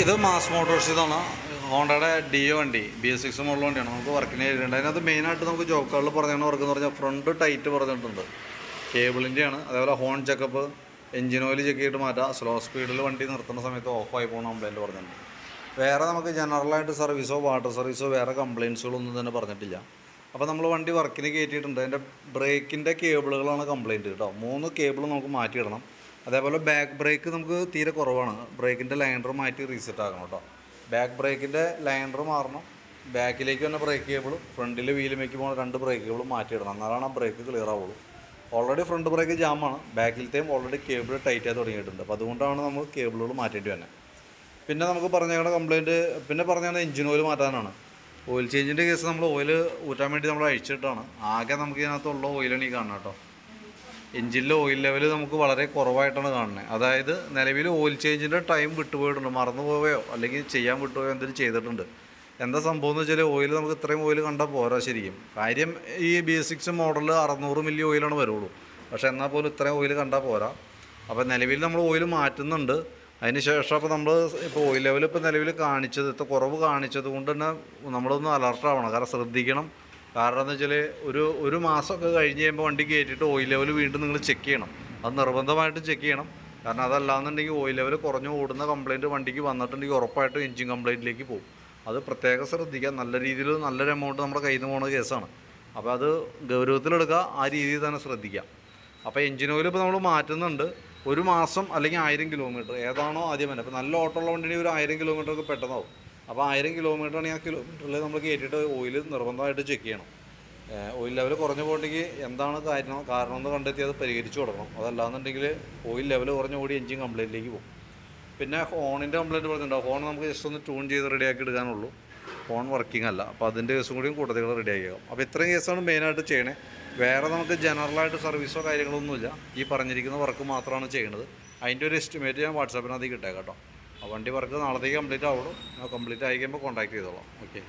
ഇത് mass Motors ഇതാണ് ഹോണ്ടയുടെ ഡിയോ വണ്ടി BS6 മോഡൽ വണ്ടിയാണ്. നമുക്ക് വർക്കിന് എഴുതിയിട്ടുണ്ട്. അതിനകത്ത് മെയിനായിട്ട് നമുക്ക് ജോബ് കാർഡിൽ പറഞ്ഞാണ് വർക്ക് എന്ന് പറഞ്ഞാൽ ഫ്രണ്ട് ടൈറ്റ് പറഞ്ഞിട്ടുണ്ട്, കേബിളിൻ്റെയാണ്. അതേപോലെ horn checkup, engine oil check ചെയ്തിട്ട് മാറ്റാം, സ്ലോ സ്പീഡിൽ വണ്ടി നിർത്തുന്ന സമയത്ത് ഓഫായി പോകുന്ന കംപ്ലയിൻറ്റ് പറഞ്ഞിട്ടുണ്ട്. വേറെ നമുക്ക് ജനറലായിട്ട് സർവീസോ വാട്ടർ സർവീസോ വേറെ കംപ്ലയിൻസുകളൊന്നും തന്നെ പറഞ്ഞിട്ടില്ല. അപ്പോൾ നമ്മൾ വണ്ടി വർക്കിന് കയറ്റിയിട്ടുണ്ട്. അതിൻ്റെ ബ്രേക്കിൻ്റെ കേബിളുകളാണ് കംപ്ലയിൻറ്റ് കേട്ടോ. 3 കേബിൾ നമുക്ക് മാറ്റിയിടണം. അതേപോലെ ബാക്ക് ബ്രേക്ക് നമുക്ക് തീരെ കുറവാണ്. ബ്രേക്കിൻ്റെ ലൈനർ മാറ്റി റീസെറ്റ് ആക്കണം കേട്ടോ. ബാക്ക് ബ്രേക്കിൻ്റെ ലൈനർ മാറണം, ബാക്കിലേക്ക് തന്നെ ബ്രേക്ക് കേബിളും ഫ്രണ്ടിൽ വീലുമേക്ക് പോകുന്ന 2 ബ്രേക്ക് കേബിളും മാറ്റിയിടണം, എന്നാലാണ് ആ ബ്രേക്ക് ക്ലിയർ ആവുള്ളൂ. ഓൾറെഡി ഫ്രണ്ട് ബ്രേക്ക് ജാമാണ്, ബാക്കിലത്തെയും ഓൾറെഡി കേബിൾ ടൈറ്റ് ആയി തുടങ്ങിയിട്ടുണ്ട്. അപ്പോൾ അതുകൊണ്ടാണ് നമ്മൾ കേബിളുകൾ മാറ്റേണ്ടി വരുന്നത്. പിന്നെ നമുക്ക് പറഞ്ഞേക്കുന്ന കംപ്ലയിൻറ്റ് പിന്നെ പറഞ്ഞാൽ എഞ്ചിൻ ഓയിൽ മാറ്റാനാണ്. ഓയിൽ ചേഞ്ചിൻ്റെ കേസ് നമ്മൾ ഓയിൽ ഊറ്റാൻ വേണ്ടി നമ്മൾ അഴിച്ചിട്ടാണ്. ആകെ നമുക്ക് ഇതിനകത്തുള്ള ഓയിലാണ് ഈ കാണുന്നത് കേട്ടോ. എഞ്ചിനിലെ ഓയിൽ ലെവൽ നമുക്ക് വളരെ കുറവായിട്ടാണ് കാണുന്നത്. അതായത് നിലവിൽ ഓയിൽ ചേഞ്ചിൻ്റെ ടൈം വിട്ടുപോയിട്ടുണ്ട്, മറന്നു പോവുകയോ അല്ലെങ്കിൽ ചെയ്യാൻ വിട്ടുപോയോ എന്തെങ്കിലും ചെയ്തിട്ടുണ്ട്. എന്താ സംഭവം എന്ന് വെച്ചാൽ ഓയിൽ നമുക്ക് ഇത്രയും ഓയിൽ കണ്ടാൽ പോരാ ശരിക്കും. കാര്യം ഈ BS6 മോഡൽ 600 മില്ലി ഓയിലാണ് വരുള്ളൂ. പക്ഷേ എന്നാൽ പോലും ഇത്രയും ഓയിൽ കണ്ടാൽ പോരാ. അപ്പോൾ നിലവിൽ നമ്മൾ ഓയിൽ മാറ്റുന്നുണ്ട്. അതിന് ശേഷം അപ്പോൾ നമ്മൾ ഇപ്പോൾ ഓയിൽ ലെവൽ ഇപ്പോൾ നിലവിൽ കാണിച്ചത് ഇത്ര കുറവ് കാണിച്ചത് കൊണ്ട് തന്നെ നമ്മളൊന്ന് അലർട്ടാവണം. കാരണം ശ്രദ്ധിക്കണം. കാരണം എന്ന് വെച്ചാൽ ഒരു മാസമൊക്കെ കഴിഞ്ഞ് കഴിയുമ്പോൾ വണ്ടി കയറ്റിയിട്ട് ഓയിൽ ലെവൽ വീണ്ടും നിങ്ങൾ ചെക്ക് ചെയ്യണം. അത് നിർബന്ധമായിട്ടും ചെക്ക് ചെയ്യണം. കാരണം അതല്ലാന്നുണ്ടെങ്കിൽ ഓയിൽ ലെവൽ കുറഞ്ഞ് ഓടുന്ന കംപ്ലയിൻറ്റ് വണ്ടിക്ക് വന്നിട്ടുണ്ടെങ്കിൽ ഉറപ്പായിട്ടും എഞ്ചിൻ കംപ്ലയിൻറ്റിലേക്ക് പോകും. അത് പ്രത്യേകം ശ്രദ്ധിക്കുക. നല്ല രീതിയിൽ നല്ലൊരു എമൗണ്ട് നമ്മുടെ കയ്യിൽ നിന്ന് പോകുന്ന കേസാണ്. അപ്പോൾ അത് ഗൗരവത്തിലെടുക്കുക, ആ രീതിയിൽ തന്നെ ശ്രദ്ധിക്കുക. അപ്പോൾ എഞ്ചിൻ ഓയിൽ ഇപ്പോൾ നമ്മൾ മാറ്റുന്നുണ്ട്. ഒരു മാസം അല്ലെങ്കിൽ 1000 കിലോമീറ്റർ ഏതാണോ ആദ്യം തന്നെ. ഇപ്പോൾ നല്ല ഓട്ടമുള്ള വണ്ടിയിൽ ഒരു 1000 കിലോമീറ്ററൊക്കെ പെട്ടെന്നാവും. അപ്പോൾ 1000 കിലോമീറ്ററാണെങ്കിൽ ആ കിലോമീറ്ററിൽ നമ്മൾ കയറ്റിയിട്ട് ഓയിൽ നിർബന്ധമായിട്ട് ചെക്ക് ചെയ്യണം. ഓയിൽ ലെവൽ കുറഞ്ഞു പോകണമെങ്കിൽ എന്താണ് കാരണം എന്ന് കണ്ടെത്തി അത് പരിഹരിച്ചു കൊടുക്കണം. അതല്ലാന്നുണ്ടെങ്കിൽ ഓയിൽ ലെവൽ കുറഞ്ഞ് ഓടി എഞ്ചിൻ കംപ്ലയിൻറ്റിലേക്ക് പോകും. പിന്നെ ഹോണിൻ്റെ കംപ്ലയിൻറ്റ് പറഞ്ഞിട്ടുണ്ടാവും. ഹോൺ നമുക്ക് ജസ്റ്റ് ഒന്ന് ട്യൂൺ ചെയ്ത് റെഡിയാക്കി എടുക്കാനുള്ളൂ. ഹോൺ വർക്കിംഗ് അല്ല. അപ്പോൾ അതിൻ്റെ കേസും കൂടിയും കൂടുതൽ റെഡിയാക്കിയാകും. അപ്പോൾ ഇത്രയും കേസാണ് മെയിനായിട്ട് ചെയ്യണേ. വേറെ നമുക്ക് ജനറലായിട്ട് സർവീസോ കാര്യങ്ങളൊന്നുമില്ല. ഈ പറഞ്ഞിരിക്കുന്ന വർക്ക് മാത്രമാണ് ചെയ്യുന്നത്. അതിൻ്റെ ഒരു എസ്റ്റിമേറ്റ് ഞാൻ വാട്സാപ്പിനകത്തേക്ക് ഇട്ടേക്കാം കേട്ടോ. ആ വണ്ടി വർക്ക് നാളത്തേക്ക് കംപ്ലീറ്റ് ആവണം. കംപ്ലീറ്റ് ആയി കഴിയുമ്പോൾ കോൺടാക്ട് ചെയ്തോളാം. ഓക്കെ.